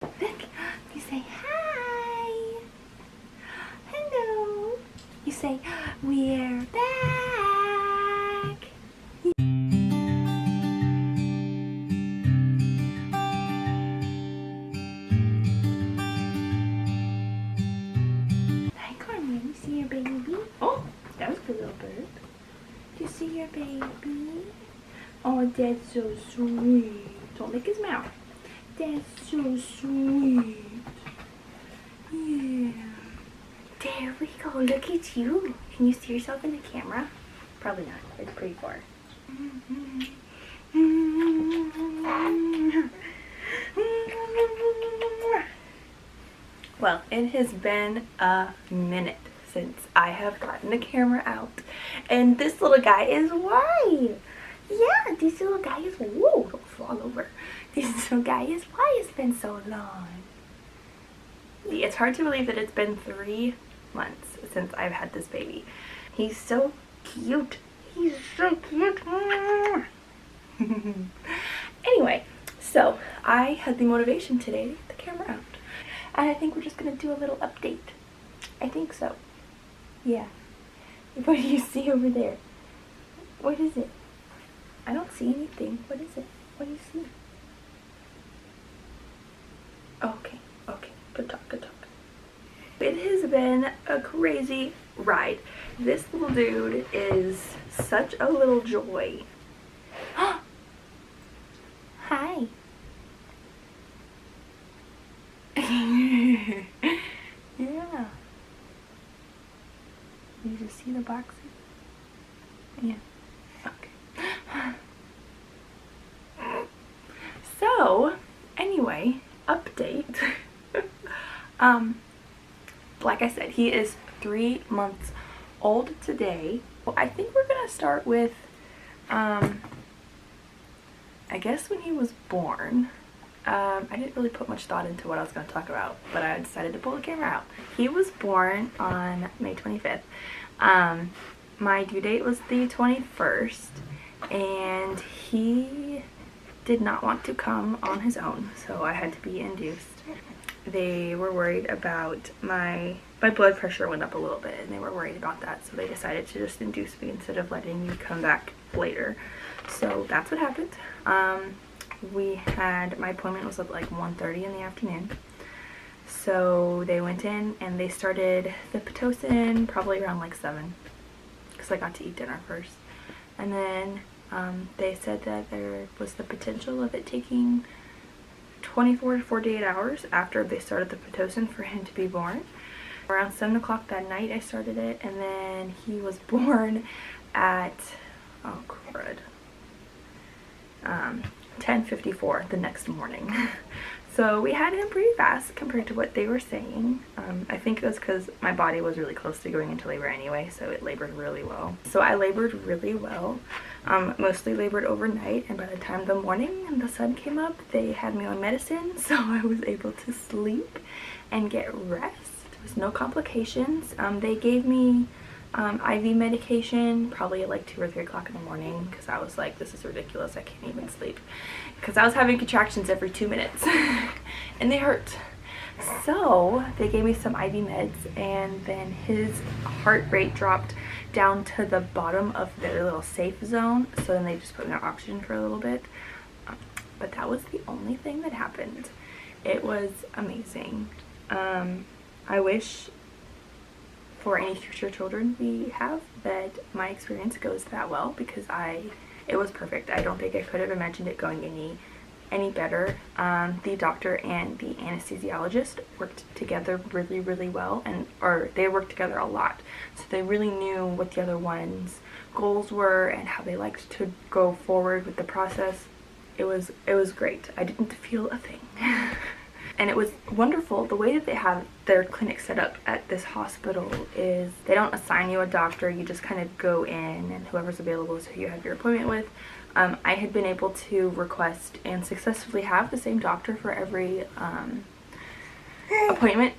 Look, you say hi. Hello. You say, we're back. Hi, Carmen. You see your baby? Oh, that was a good little bird. Do you see your baby? Oh, that's so sweet. Don't lick his mouth. That's so sweet. Yeah. There we go. Look at you. Can you see yourself in the camera? Probably not. It's pretty far. Well, it has been a minute since I have gotten the camera out. And this little guy is why. Yeah, this little guy is, whoa, don't fall over. This little guy is why it's been so long. It's hard to believe that it's been 3 months since I've had this baby. He's so cute. He's so cute. Anyway, so I had the motivation today to get the camera out. And I think we're just going to do a little update. I think so. Yeah. What do you see over there? What is it? I don't see anything. What is it? What do you see? Okay. Okay. Good talk. Good talk. It has been a crazy ride. This little dude is such a little joy. Hi. Yeah. You just see the boxes? Yeah. Okay. So, anyway, update. Like I said, he is 3 months old today. Well, I think we're gonna start with, I guess when he was born. I didn't really put much thought into what I was going to talk about, but I decided to pull the camera out. He was born on May 25th. My due date was the 21st, and he did not want to come on his own, so I had to be induced. They were worried about my blood pressure went up a little bit, and they were worried about that, so they decided to just induce me instead of letting me come back later. So that's what happened. My appointment was at like 1:30 in the afternoon. So they went in and they started the Pitocin probably around like 7, because I got to eat dinner first. And then they said that there was the potential of it taking 24 to 48 hours after they started the Pitocin for him to be born. Around 7 o'clock that night I started it, and then he was born at, oh crud, 10:54 the next morning. So we had him pretty fast compared to what they were saying. I think it was because my body was really close to going into labor anyway, so it labored really well. So I labored really well, mostly labored overnight, and by the time the morning and the sun came up, they had me on medicine, so I was able to sleep and get rest. There was no complications. They gave me IV medication probably at like 2 or 3 o'clock in the morning, because I was like, this is ridiculous, I can't even sleep, because I was having contractions every 2 minutes and they hurt. So they gave me some IV meds, and then his heart rate dropped down to the bottom of their little safe zone, so then they just put me on oxygen for a little bit. But that was the only thing that happened. It was amazing. I wish for any future children we have that my experience goes that well, because it was perfect. I don't think I could have imagined it going any better. The doctor and the anesthesiologist worked together really well, or they worked together a lot, so they really knew what the other one's goals were and how they liked to go forward with the process. It was great. I didn't feel a thing. And it was wonderful. The way that they have their clinic set up at this hospital is they don't assign you a doctor, you just kind of go in, and whoever's available is who you have your appointment with. I had been able to request and successfully have the same doctor for every appointment.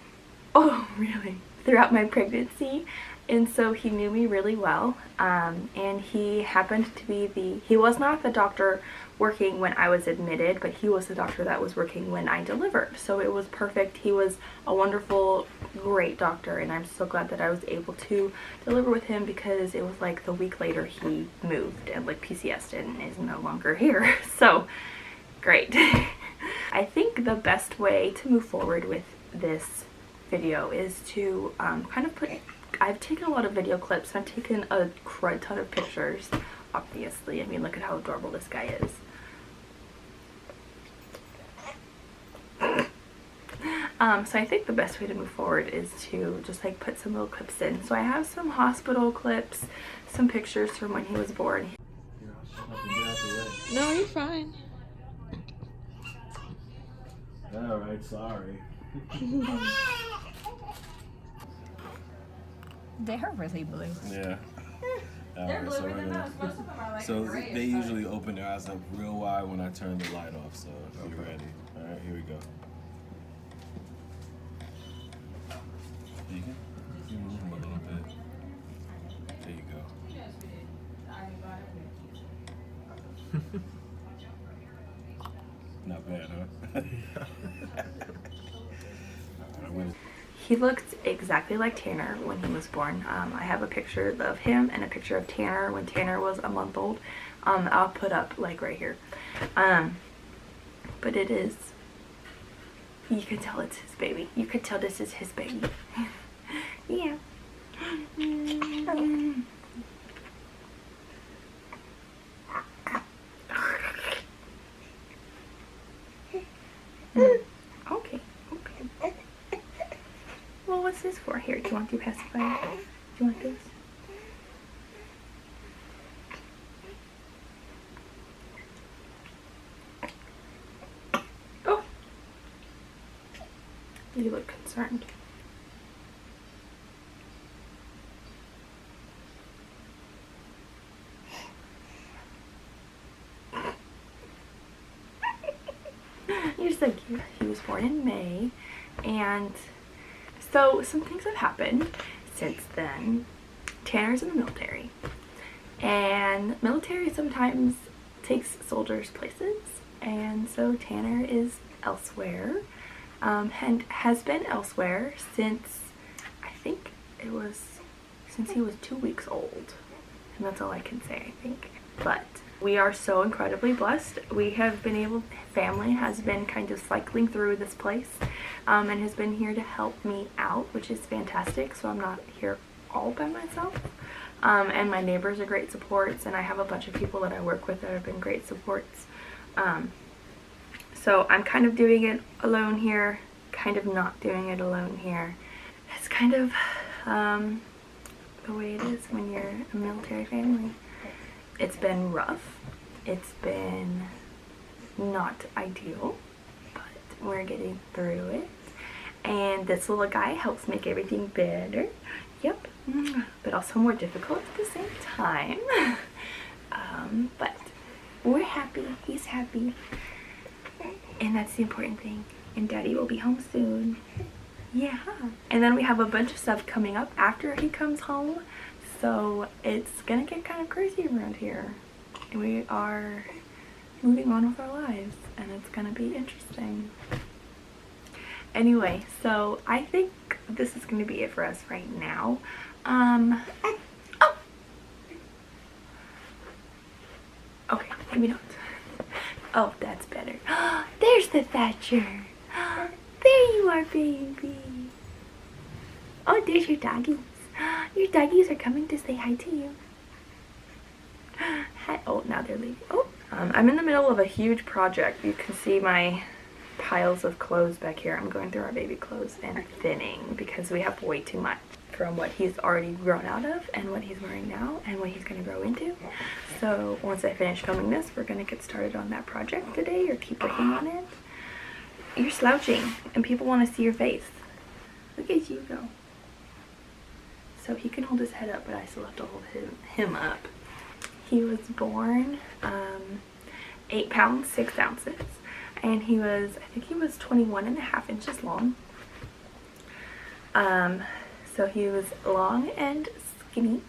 Oh, really? Throughout my pregnancy. And so he knew me really well, and he happened to be he was not the doctor working when I was admitted, but he was the doctor that was working when I delivered. So it was perfect. He was a wonderful, great doctor, and I'm so glad that I was able to deliver with him, because it was like the week later he moved and like PCS'd and is no longer here. So great. I think the best way to move forward with this video is to kind of I've taken a lot of video clips, I've taken a crud ton of pictures, obviously. I mean, look at how adorable this guy is. So I think the best way to move forward is to just like put some little clips in. So I have some hospital clips, some pictures from when he was born. No, you're fine. Alright, sorry. They're really blue. Yeah. They're blue, so and then most of them are like so gray. they usually open their eyes up real wide when I turn the light off, so if you're ready. Alright, here we go. You can move them a little bit. There you go. Not bad, huh? He looked exactly like Tanner when he was born. I have a picture of him and a picture of Tanner when Tanner was a month old. I'll put up like right here. But it is, you can tell it's his baby. You could tell this is his baby. Yeah. Okay. Well, what's this for? Here, do you want the pacifier? Do you want this? Oh! You look concerned. You're so cute. He was born in May, and so some things have happened since then. Tanner's in the military, and military sometimes takes soldiers places, and so Tanner is elsewhere, and has been elsewhere since, I think it was since he was 2 weeks old, and that's all I can say, I think. But we are so incredibly blessed. We have been able, family has been kind of cycling through this place, and has been here to help me out, which is fantastic. So I'm not here all by myself. And my neighbors are great supports, and I have a bunch of people that I work with that have been great supports. So I'm kind of doing it alone here, kind of not doing it alone here. It's kind of the way it is when you're a military family. It's been rough. It's been not ideal, but we're getting through it. And this little guy helps make everything better. Yep. But also more difficult at the same time. But we're happy. He's happy. And that's the important thing. And Daddy will be home soon. Yeah. And then we have a bunch of stuff coming up after he comes home. So it's gonna get kind of crazy around here. We are moving on with our lives, and it's gonna be interesting. Anyway, so I think this is gonna be it for us right now. Oh! Okay, maybe not. Oh, that's better. There's the Thatcher. There you are, baby. Oh, there's your doggies. Your doggies are coming to say hi to you. Hi. Oh, now they're leaving. Oh, I'm in the middle of a huge project. You can see my piles of clothes back here. I'm going through our baby clothes and thinning because we have way too much from what he's already grown out of and what he's wearing now and what he's going to grow into. So once I finish filming this, we're going to get started on that project today, or keep working on it. You're slouching and people want to see your face. Look at you go. So he can hold his head up, but I still have to hold him up. He was born 8 pounds 6 ounces, and he was, I think he was 21.5 inches long. So he was long and skinny,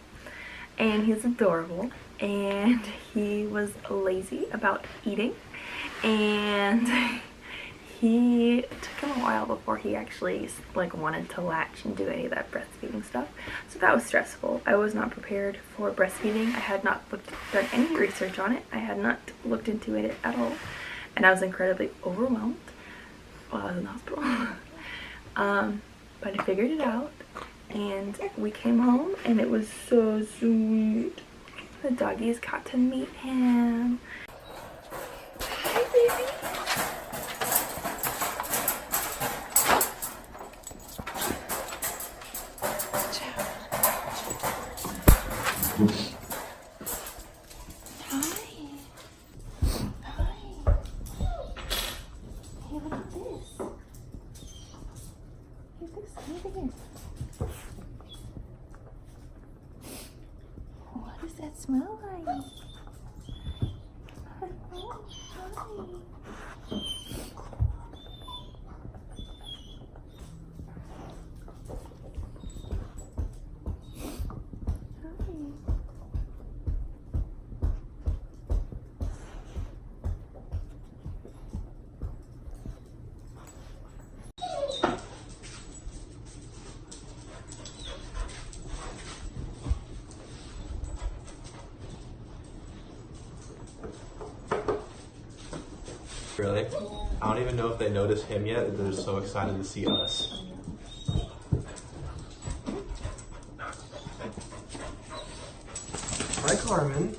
and he's adorable, and he was lazy about eating, and he took him a while before he actually like wanted to latch and do any of that breastfeeding stuff. So that was stressful. I was not prepared for breastfeeding. I had not done any research on it. I had not looked into it at all, and I was incredibly overwhelmed while I was in the hospital. But I figured it out, and we came home, and it was so sweet. The doggies got to meet him. Hi, baby. What does that smell like? Oh, hi. Really? I don't even know if they noticed him yet. They're so excited to see us. Hi, Carmen.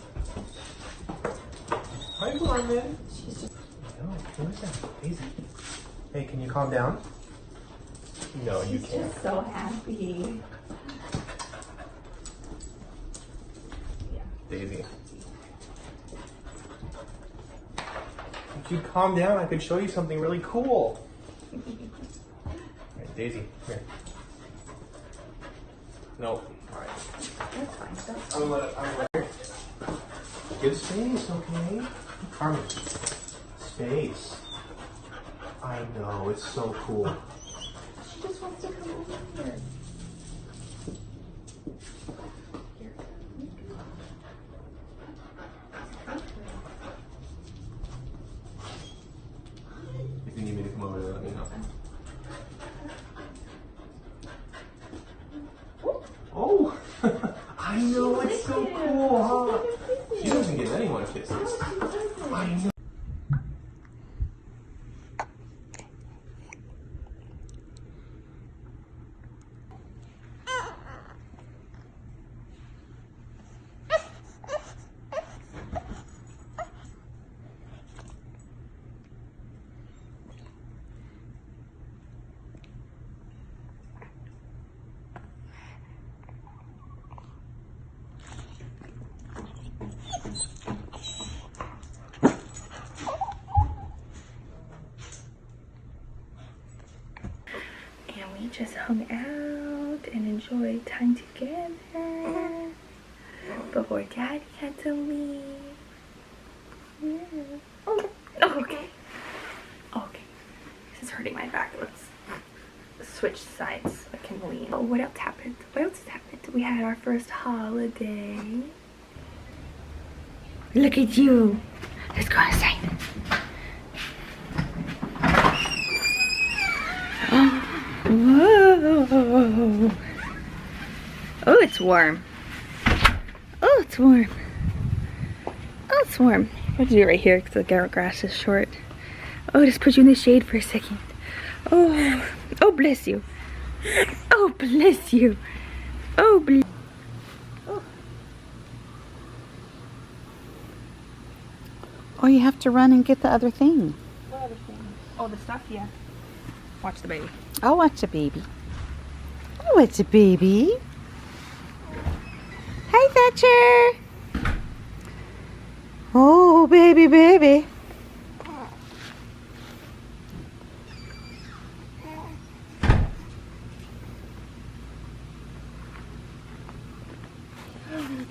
Hi, Carmen. No, who is that? Daisy. Hey, can you calm down? No, you can't. She's so happy. Daisy. If you'd calm down, I could show you something really cool. Alright, Daisy, here. No. Alright. That's fine. That's fine. I'm gonna let it. Give space, okay? Carmen. Space. I know, it's so cool. She just wants to come over here. If you need me to come over there, let me know. Oh! I know, it's so cool, huh? She doesn't give anyone kisses. I know. We just hung out and enjoyed time together before Daddy had to leave. Yeah. Oh, okay. Okay. This is hurting my back. Let's switch sides so I can lean. Oh, what else happened? What else happened? We had our first holiday. Look at you. Let's go inside. Whoa. Oh, it's warm. Oh, it's warm. Oh, it's warm. I'm going to do it right here because the grass is short. Oh, just put you in the shade for a second. Oh, oh, bless you. Oh, bless you. Oh, bless. Or you have to run and get the other thing. What other thing? Oh, the stuff? Yeah. Watch the baby. I'll watch the baby. I'll watch the baby. Hi, Thatcher. Oh, baby, baby.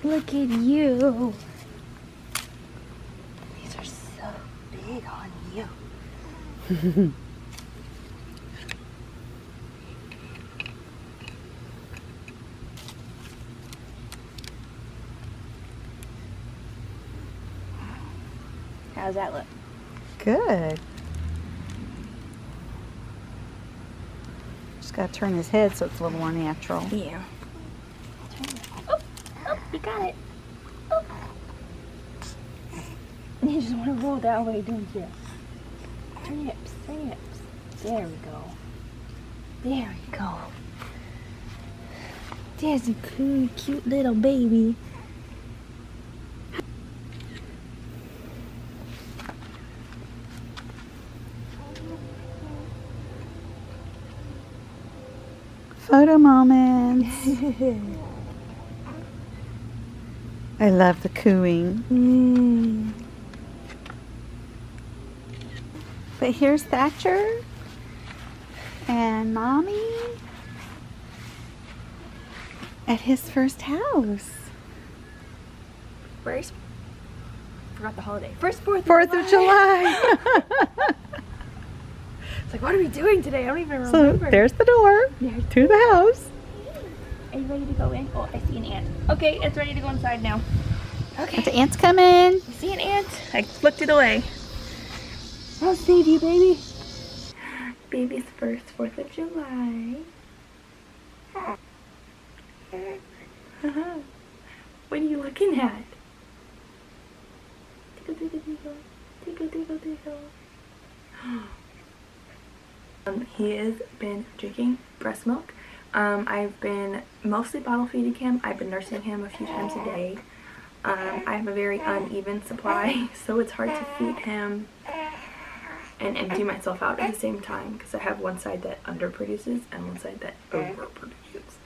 Look at you. These are so big on you. How's that look? Good. Just gotta turn his head so it's a little more natural. Yeah. Oh, oh, you got it. Oh. You just want to roll that way, don't you? Turn your hips, turn your hips. There we go. There we go. There's a cool, cute little baby. Photo moments. I love the cooing. But here's Thatcher and Mommy at his first house. First, forgot the holiday. First 4th Of July. It's like, what are we doing today? I don't even So remember. there's the door There's to the house. Are you ready to go in? Oh, I see an ant. Okay, it's ready to go inside now. Okay. The ants come in. You see an ant? I flicked it away. I'll save you, baby. Baby's first 4th of July. What are you looking at? Tickle, tickle, tickle. Tickle, tickle, tickle. He has been drinking breast milk. I've been mostly bottle feeding him. I've been nursing him a few times a day. I have a very uneven supply, so it's hard to feed him and empty myself out at the same time because I have one side that underproduces and one side that overproduces.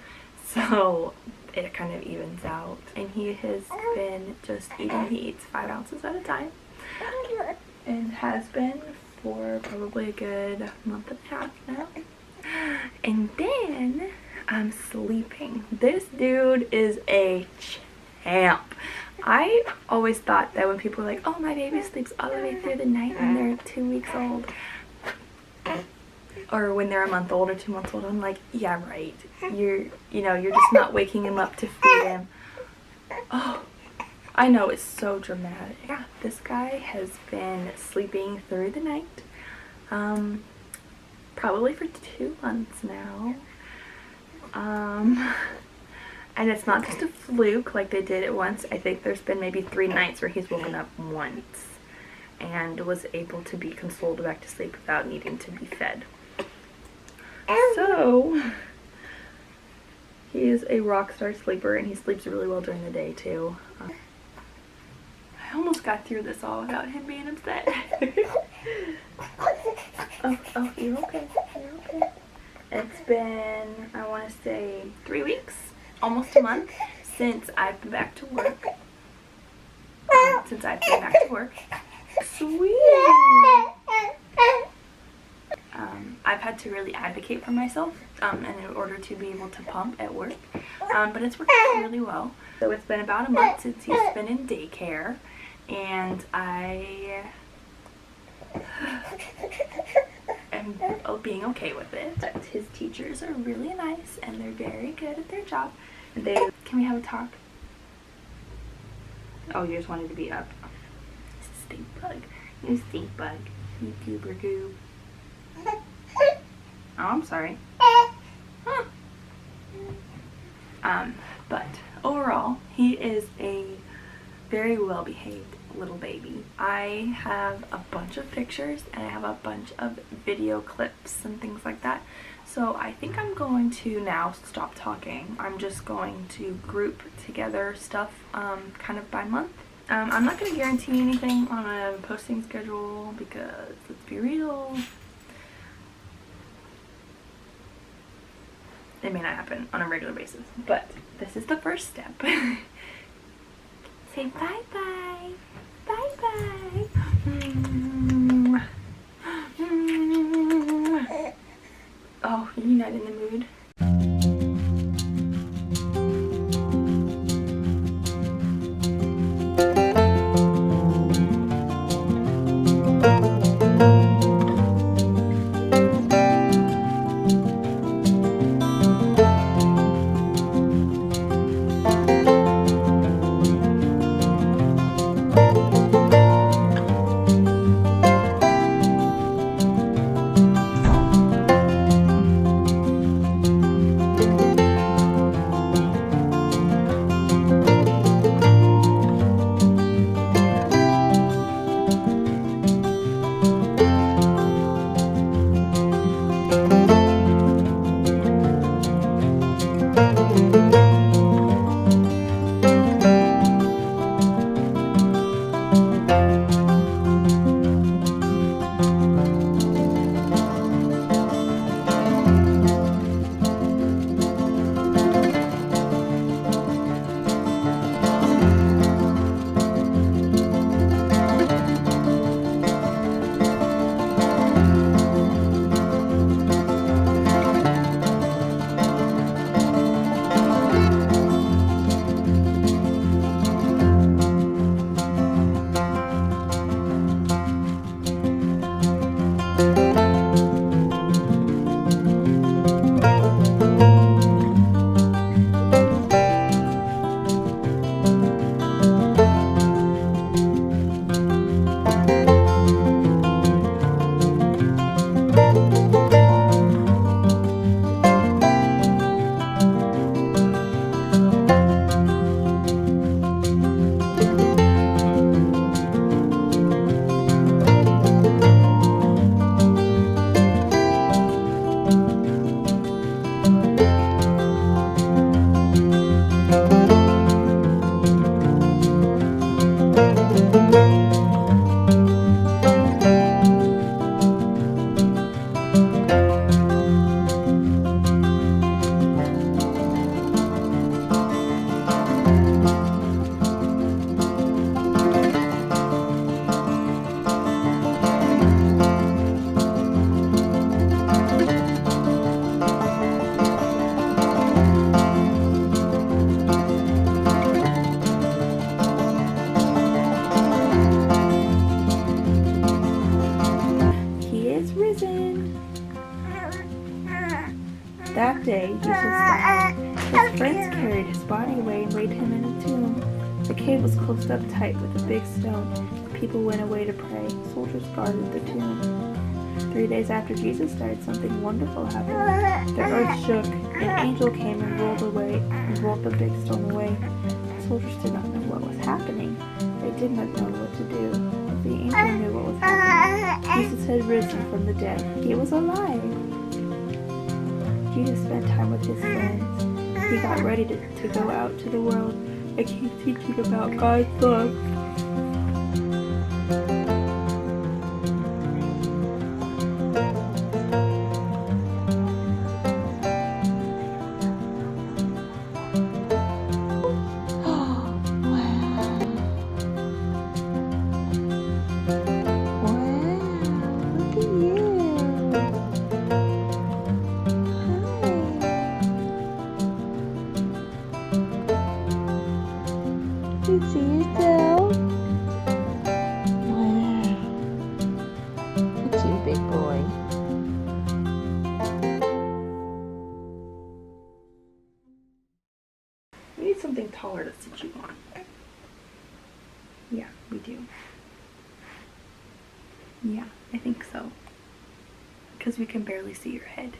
So it kind of evens out. And he has been just eating. He eats 5 ounces at a time and has been for probably a good month and a half now. And then I'm sleeping. This dude is a champ. I always thought that when people were like, oh, my baby sleeps all the way through the night when they're 2 weeks old, or when they're a month old or 2 months old, I'm like, yeah, right. You're just not waking him up to feed him. Oh, I know, it's so dramatic. Yeah, this guy has been sleeping through the night, probably for 2 months now. And it's not just a fluke like they did it once. I think there's been maybe 3 nights where he's woken up once and was able to be consoled back to sleep without needing to be fed. So, he is a rock star sleeper and he sleeps really well during the day too. I almost got through this all without him being upset. Oh, you're okay. You're okay. It's been, I want to say, 3 weeks, almost a month, since I've been back to work. Sweet! I've had to really advocate for myself in order to be able to pump at work, but it's worked out really well. So it's been about a month since he's been in daycare, and I am being okay with it. His teachers are really nice and they're very good at their job. Can we have a talk? Oh, you just wanted to be up. Stink bug. You stink bug. You goober goob. Oh, I'm sorry. Huh. But overall, he is a very well behaved little baby. I have a bunch of pictures and I have a bunch of video clips and things like that. So I think I'm going to now stop talking. I'm just going to group together stuff kind of by month. I'm not going to guarantee anything on a posting schedule because, let's be real, it may not happen on a regular basis. But this is the first step. Say bye-bye. Bye-bye. Oh, you're not in the mood? That day, Jesus died. His friends carried his body away and laid him in a tomb. The cave was closed up tight with a big stone. The people went away to pray. Soldiers guarded the tomb. 3 days after Jesus died, something wonderful happened. The earth shook. An angel came and rolled the big stone away. The soldiers did not know what was happening. They did not know what to do. But the angel knew what was happening. Jesus had risen from the dead. He was alive. Jesus spent time with his friends. He got ready to go out to the world and keep teaching about God's love. You see yourself? Wow. Look at you, big boy. We need something taller to sit you on. Yeah, we do. Yeah, I think so. Because we can barely see your head.